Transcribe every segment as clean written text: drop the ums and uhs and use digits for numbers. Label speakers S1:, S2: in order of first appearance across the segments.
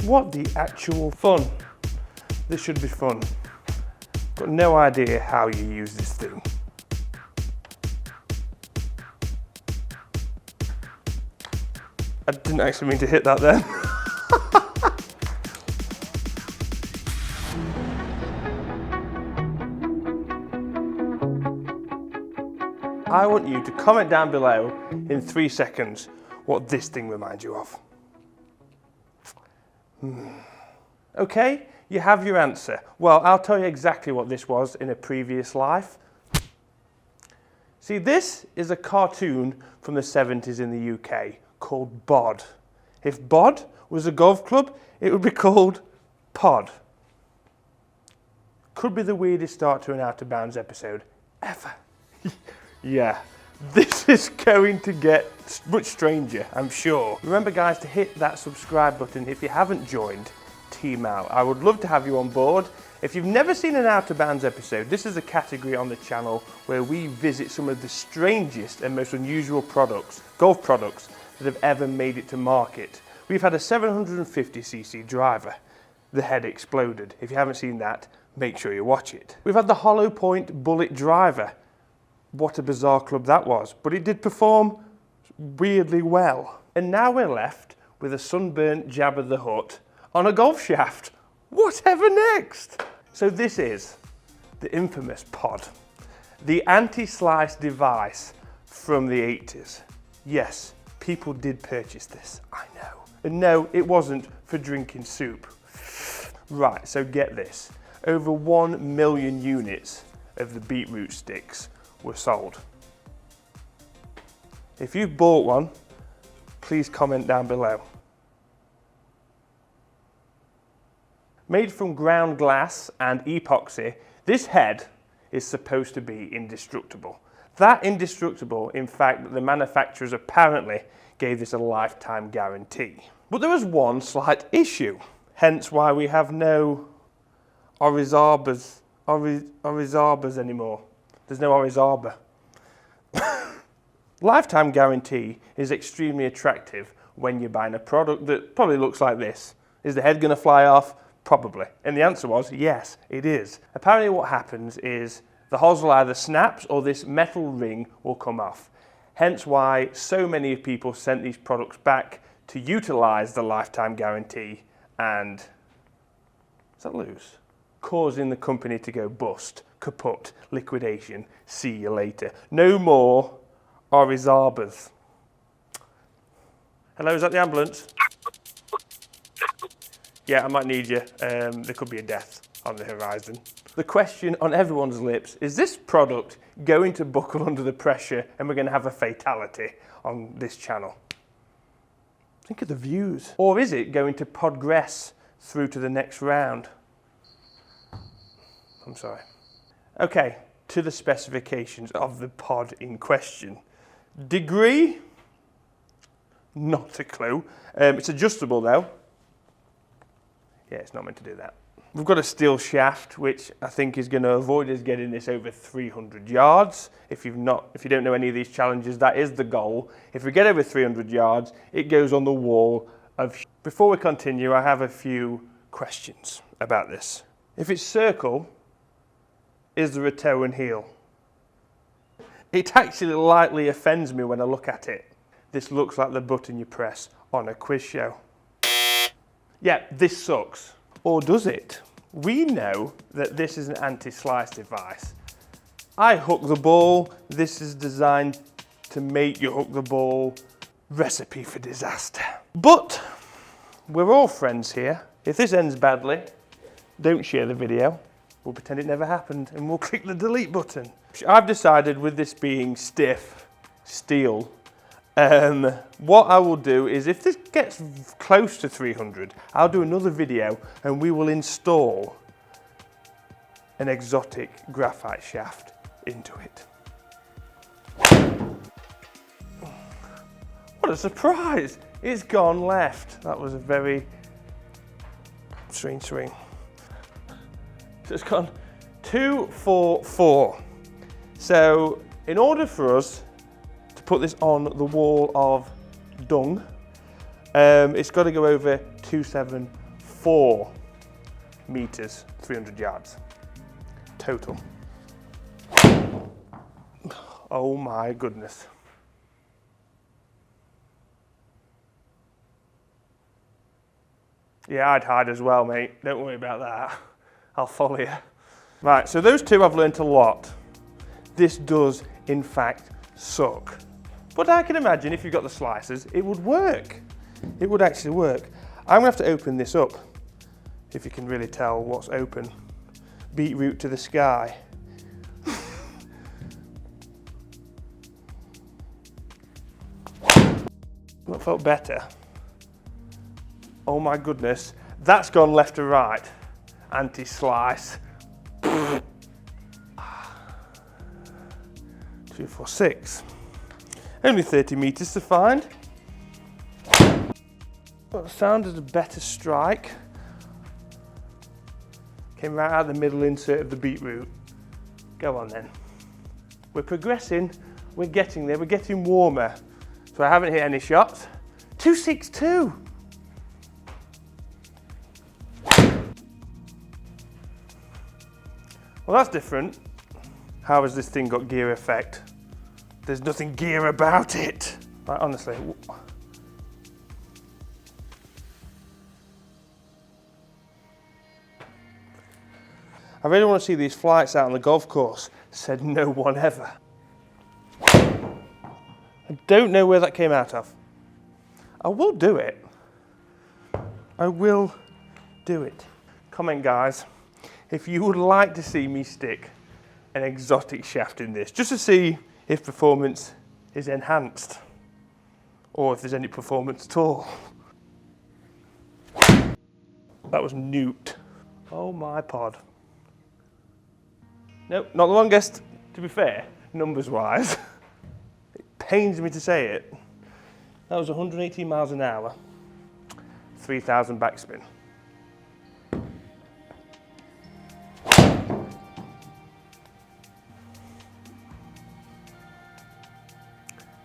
S1: What the actual fun? This should be fun. Got no idea how you use this thing. I didn't actually mean to hit that then. I want you to comment down below in 3 seconds what this thing reminds you of. Okay, you have your answer. Well, I'll tell you exactly what this was in a previous life. See, this is a cartoon from the 70s in the UK called Bod. If Bod was a golf club, it would be called Pod. Could be the weirdest start to an Out of Bounds episode ever. Yeah, this is going to get much stranger, I'm sure. Remember guys to hit that subscribe button if you haven't joined Team Out. I would love to have you on board. If you've never seen an Out of Bounds episode, this is a category on the channel where we visit some of the strangest and most unusual products, golf products, that have ever made it to market. We've had a 750cc driver. The head exploded. If you haven't seen that, make sure you watch it. We've had the Hollow Point Bullet driver. What a bizarre club that was, but it did perform weirdly well. And now we're left with a sunburnt Jabba the Hutt on a golf shaft. Whatever next? So this is the infamous Pod, the anti-slice device from the 80s. Yes, people did purchase this, I know. And no, it wasn't for drinking soup. Right, so get this. Over 1 million units of the beetroot sticks were sold. If you've bought one, please comment down below. Made from ground glass and epoxy, this head is supposed to be indestructible. That indestructible, in fact, that the manufacturers apparently gave this a lifetime guarantee. But there was one slight issue, hence why we have no Orizabas anymore. There's no Orizaba. Lifetime guarantee is extremely attractive when you're buying a product that probably looks like this. Is the head going to fly off? Probably. And the answer was yes, it is. Apparently what happens is the hosel either snaps or this metal ring will come off. Hence why so many people sent these products back to utilize the lifetime guarantee and, is that loose? Causing the company to go bust, kaput, liquidation, see you later. No more Orizabas. Hello, is that the ambulance? Yeah, I might need you. There could be a death on the horizon. The question on everyone's lips, is this product going to buckle under the pressure and we're going to have a fatality on this channel? Think of the views. Or is it going to progress through to the next round? I'm sorry. Okay, to the specifications of the pod in question. Degree? Not a clue. It's adjustable though. Yeah, it's not meant to do that. We've got a steel shaft, which I think is going to avoid us getting this over 300 yards. If you don't know any of these challenges, that is the goal. If we get over 300 yards, it goes on the wall of... Before we continue, I have a few questions about this. If it's circle, is there a toe and heel? It actually lightly offends me when I look at it. This looks like the button you press on a quiz show. Yeah, this sucks. Or does it? We know that this is an anti-slice device. I hook the ball. This is designed to make you hook the ball. Recipe for disaster. But we're all friends here. If this ends badly, don't share the video. We'll pretend it never happened and we'll click the delete button. I've decided, with this being stiff steel, what I will do is, if this gets close to 300, I'll do another video and we will install an exotic graphite shaft into it. What a surprise! It's gone left. That was a very strange swing. So it's gone 2, 4, 4. So in order for us to put this on the wall of dung, it's got to go over 2, 7, 4 meters, 300 yards total. Oh my goodness. Yeah, I'd hide as well, mate. Don't worry about that. I'll follow you. Right, so those two I've learnt a lot. This does, in fact, suck. But I can imagine if you've got the slicers, it would work. It would actually work. I'm gonna have to open this up, if you can really tell what's open. Beetroot to the sky. That felt better. Oh my goodness, that's gone left to right. Anti-slice. 2, 4, 6. Only 30 meters to find. Well, it sounded a better strike. Came right out of the middle insert of the beetroot. Go on then. We're progressing, we're getting there, we're getting warmer. So I haven't hit any shots. 262. Well, that's different. How has this thing got gear effect? There's nothing gear about it. Like, honestly. I really want to see these flights out on the golf course. Said no one ever. I don't know where that came out of. I will do it. I will do it. Comment, guys, if you would like to see me stick an exotic shaft in this, just to see if performance is enhanced or if there's any performance at all. That was newt. Oh my pod. Nope, not the longest, to be fair, numbers wise. It pains me to say it. That was 118 miles an hour, 3,000 backspin.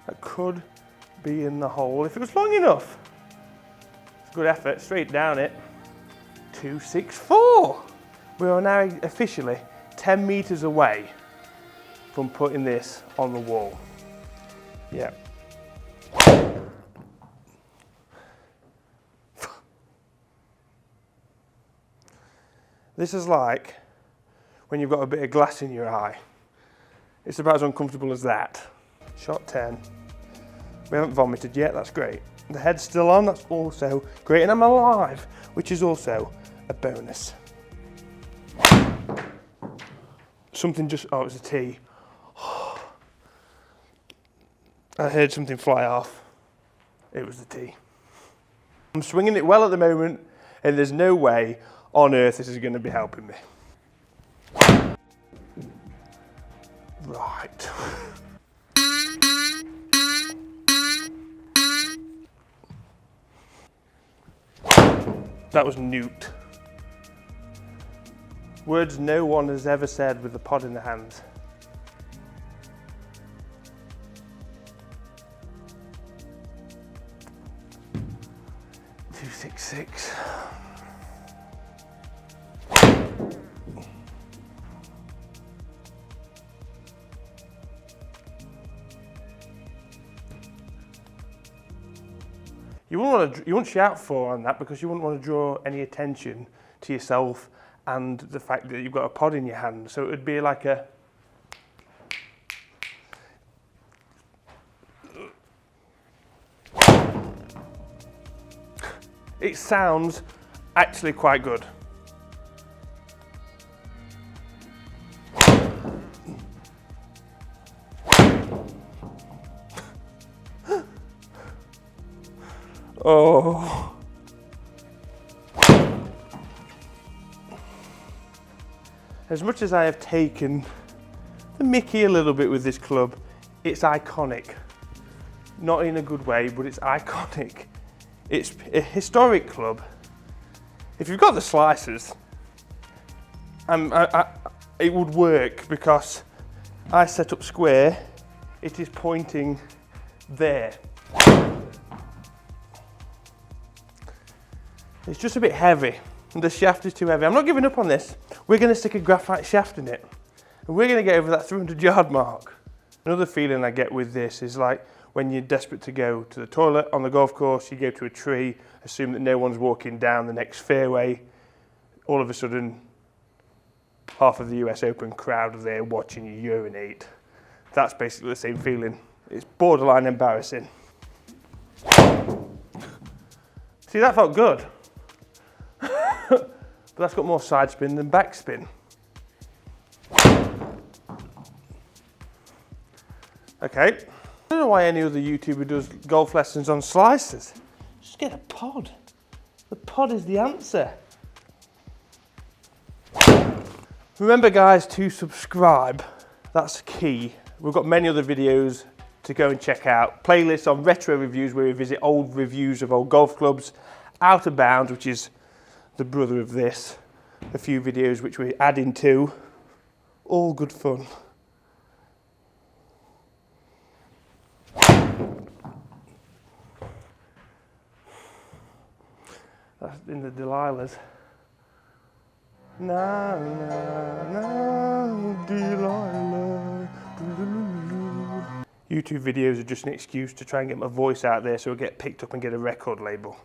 S1: That could be in the hole if it was long enough. It's a good effort, straight down it. 264. We are now officially 10 meters away from putting this on the wall. Yeah. This is like when you've got a bit of glass in your eye. It's about as uncomfortable as that. Shot 10. We haven't vomited yet, that's great. The head's still on, that's also great. And I'm alive, which is also a bonus. Something just, oh, it was a tee. I heard something fly off. It was the tee. I'm swinging it well at the moment, and there's no way on earth this is going to be helping me. Right. That was newt. Words no one has ever said with the pod in the hands. .266. You wouldn't shout for on that because you wouldn't want to draw any attention to yourself and the fact that you've got a pod in your hand. So it would be like a... It sounds actually quite good. Oh. As much as I have taken the mickey a little bit with this club, it's iconic. Not in a good way, but it's iconic. It's a historic club. If you've got the slicers, it would work because I set up square, it is pointing there. It's just a bit heavy. The shaft is too heavy. I'm not giving up on this. We're going to stick a graphite shaft in it. And we're going to get over that 300-yard mark. Another feeling I get with this is like when you're desperate to go to the toilet on the golf course, you go to a tree, assume that no one's walking down the next fairway. All of a sudden, half of the US Open crowd are there watching you urinate. That's basically the same feeling. It's borderline embarrassing. See, that felt good. But that's got more side spin than back spin. Okay. I don't know why any other YouTuber does golf lessons on slicers. Just get a pod. The pod is the answer. Remember guys to subscribe. That's key. We've got many other videos to go and check out. Playlists on retro reviews where we visit old reviews of old golf clubs. Out of Bounds, which is the brother of this. A few videos which we're adding to. All good fun. That's in the Delilahs. Na na na Delilah. YouTube videos are just an excuse to try and get my voice out there so it'll get picked up and get a record label.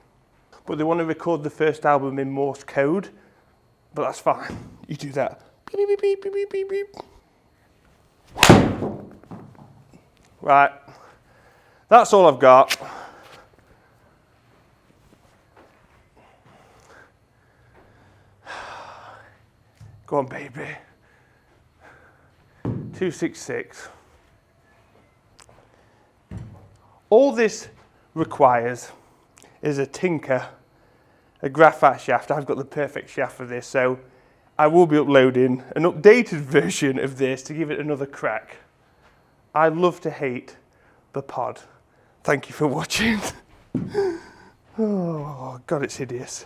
S1: But they want to record the first album in Morse code, but that's fine. You do that. Beep, beep, beep, beep, beep, beep, beep. Right, that's all I've got. Go on, baby. 266. All this requires is a tinker, a graphite shaft. I've got the perfect shaft for this, so I will be uploading an updated version of this to give it another crack. I love to hate the pod. Thank you for watching. Oh, God, it's hideous.